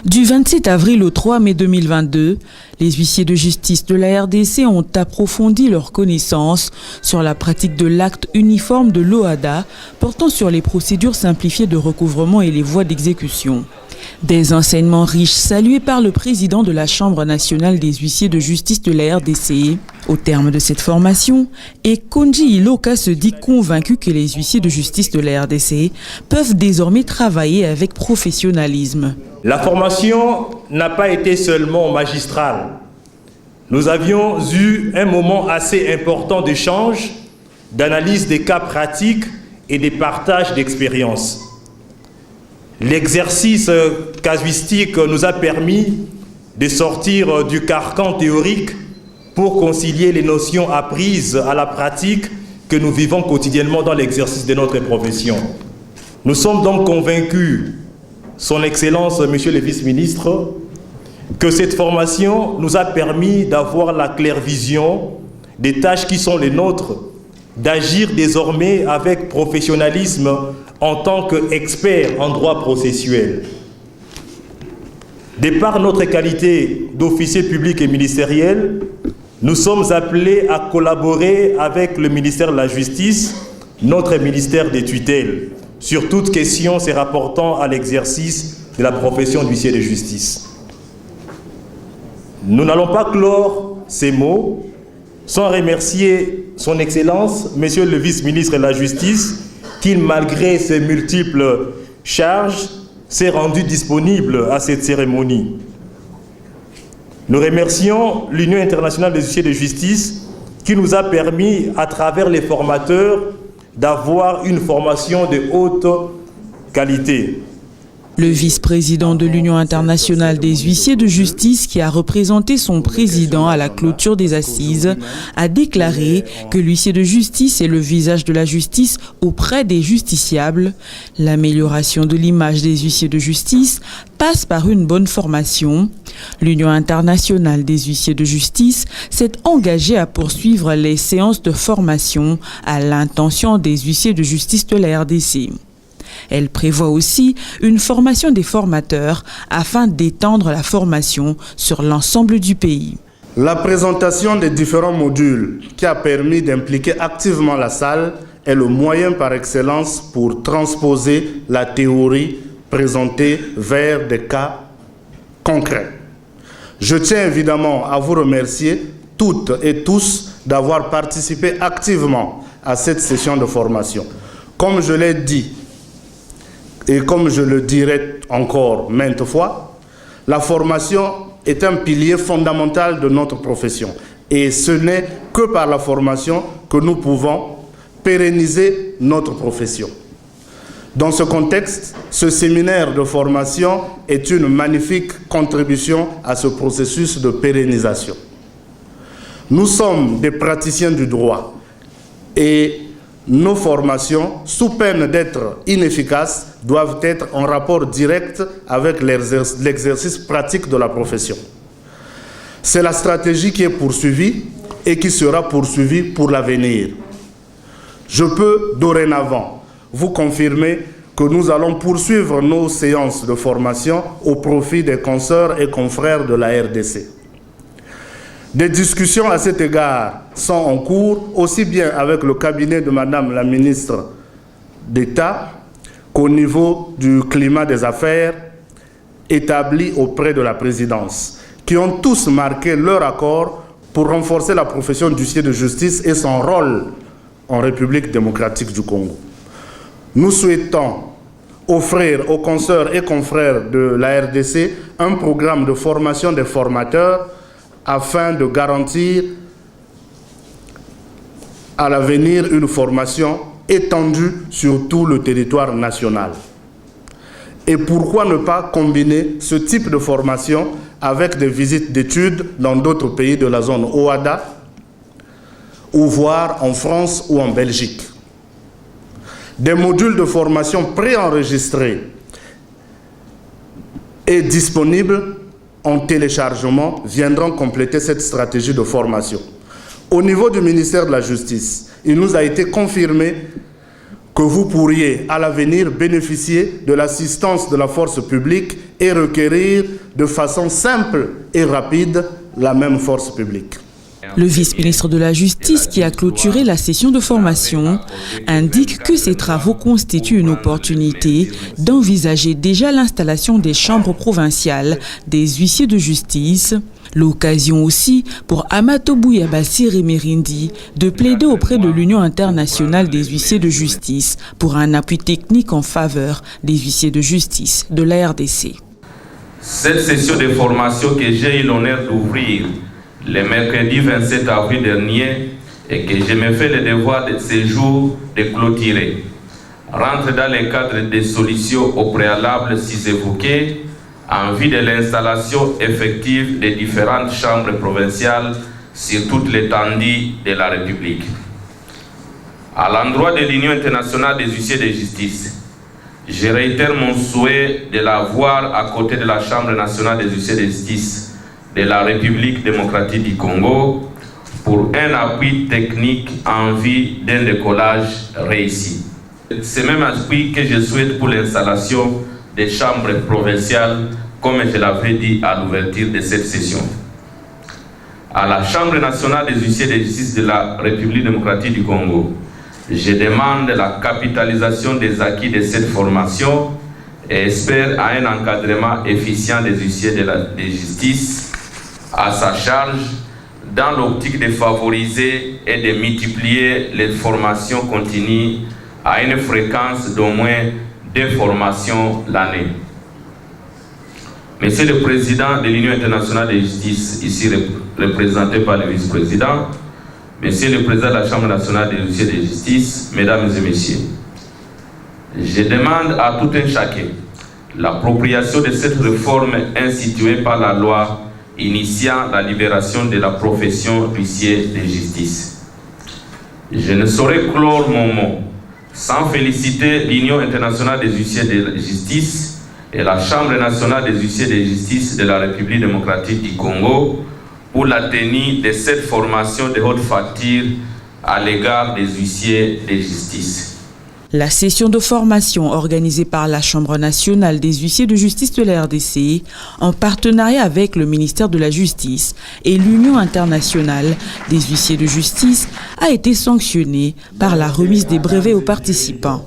Du 27 avril au 3 mai 2022, les huissiers de justice de la RDC ont approfondi leurs connaissances sur la pratique de l'acte uniforme de l'OHADA portant sur les procédures simplifiées de recouvrement et les voies d'exécution. Des enseignements riches salués par le président de la Chambre nationale des huissiers de justice de la RDC. Au terme de cette formation, Konji Iloka se dit convaincu que les huissiers de justice de la RDC peuvent désormais travailler avec professionnalisme. La formation n'a pas été seulement magistrale. Nous avions eu un moment assez important d'échange, d'analyse des cas pratiques et des partages d'expériences. L'exercice casuistique nous a permis de sortir du carcan théorique pour concilier les notions apprises à la pratique que nous vivons quotidiennement dans l'exercice de notre profession. Nous sommes donc convaincus, Son Excellence, Monsieur le Vice-ministre, que cette formation nous a permis d'avoir la claire vision des tâches qui sont les nôtres, d'agir désormais avec professionnalisme en tant qu'expert en droit processuel. De par notre qualité d'officier public et ministériel, nous sommes appelés à collaborer avec le ministère de la Justice, notre ministère des tutelles, sur toute question se rapportant à l'exercice de la profession d'huissier de justice. Nous n'allons pas clore ces mots sans remercier Son Excellence, Monsieur le Vice-ministre de la Justice, qui, malgré ses multiples charges, s'est rendu disponible à cette cérémonie. Nous remercions l'Union internationale des huissiers de justice qui nous a permis, à travers les formateurs, d'avoir une formation de haute qualité. Le vice-président de l'Union internationale des huissiers de justice, qui a représenté son président à la clôture des assises, a déclaré que l'huissier de justice est le visage de la justice auprès des justiciables. L'amélioration de l'image des huissiers de justice passe par une bonne formation. L'Union internationale des huissiers de justice s'est engagée à poursuivre les séances de formation à l'intention des huissiers de justice de la RDC. Elle prévoit aussi une formation des formateurs afin d'étendre la formation sur l'ensemble du pays. La présentation des différents modules qui a permis d'impliquer activement la salle est le moyen par excellence pour transposer la théorie présentée vers des cas concrets. Je tiens évidemment à vous remercier toutes et tous d'avoir participé activement à cette session de formation. Comme je l'ai dit, et comme je le dirai encore maintes fois, la formation est un pilier fondamental de notre profession. Et ce n'est que par la formation que nous pouvons pérenniser notre profession. Dans ce contexte, ce séminaire de formation est une magnifique contribution à ce processus de pérennisation. Nous sommes des praticiens du droit et nos formations, sous peine d'être inefficaces, doivent être en rapport direct avec l'exercice pratique de la profession. C'est la stratégie qui est poursuivie et qui sera poursuivie pour l'avenir. Je peux dorénavant vous confirmer que nous allons poursuivre nos séances de formation au profit des consoeurs et confrères de la RDC. Des discussions à cet égard sont en cours, aussi bien avec le cabinet de Madame la ministre d'État qu'au niveau du climat des affaires établi auprès de la présidence, qui ont tous marqué leur accord pour renforcer la profession d'huissier de justice et son rôle en République démocratique du Congo. Nous souhaitons offrir aux consoeurs et confrères de la RDC un programme de formation des formateurs afin de garantir à l'avenir une formation étendue sur tout le territoire national. Et pourquoi ne pas combiner ce type de formation avec des visites d'études dans d'autres pays de la zone OHADA, ou voire en France ou en Belgique. Des modules de formation préenregistrés et disponibles en téléchargement viendront compléter cette stratégie de formation. Au niveau du ministère de la Justice, il nous a été confirmé que vous pourriez à l'avenir bénéficier de l'assistance de la force publique et requérir de façon simple et rapide la même force publique. Le vice-ministre de la Justice, qui a clôturé la session de formation, indique que ces travaux constituent une opportunité d'envisager déjà l'installation des chambres provinciales des huissiers de justice. L'occasion aussi pour Amato Bouyabassi Remerindi de plaider auprès de l'Union internationale des huissiers de justice pour un appui technique en faveur des huissiers de justice de la RDC. Cette session de formation que j'ai eu l'honneur d'ouvrir le mercredi 27 avril dernier et que je me fais le devoir de ce jour de clôturer rentre dans le cadre des solutions au préalable si évoquées en vue de l'installation effective des différentes chambres provinciales sur toute l'étendue de la République. À l'endroit de l'Union internationale des huissiers de justice, je réitère mon souhait de la voir à côté de la Chambre nationale des huissiers de justice de la République démocratique du Congo pour un appui technique en vue d'un décollage réussi. C'est même appui que je souhaite pour l'installation des chambres provinciales, comme je l'avais dit à l'ouverture de cette session. À la Chambre nationale des huissiers de justice de la République démocratique du Congo, je demande la capitalisation des acquis de cette formation et espère à un encadrement efficient des huissiers de justice à sa charge dans l'optique de favoriser et de multiplier les formations continues à une fréquence d'au moins 2 formations l'année. Monsieur le Président de l'Union internationale de justice, ici représenté par le vice-président, Monsieur le Président de la Chambre nationale des huissiers de justice, Mesdames et Messieurs, je demande à tout un chacun l'appropriation de cette réforme instituée par la loi initiant la libération de la profession d'huissier de justice. Je ne saurais clore mon mot sans féliciter l'Union internationale des huissiers de justice et la Chambre nationale des huissiers de justice de la République démocratique du Congo pour la tenue de cette formation de haute facture à l'égard des huissiers de justice. La session de formation organisée par la Chambre nationale des huissiers de justice de la RDC, en partenariat avec le ministère de la Justice et l'Union internationale des huissiers de justice, a été sanctionnée par la remise des brevets aux participants.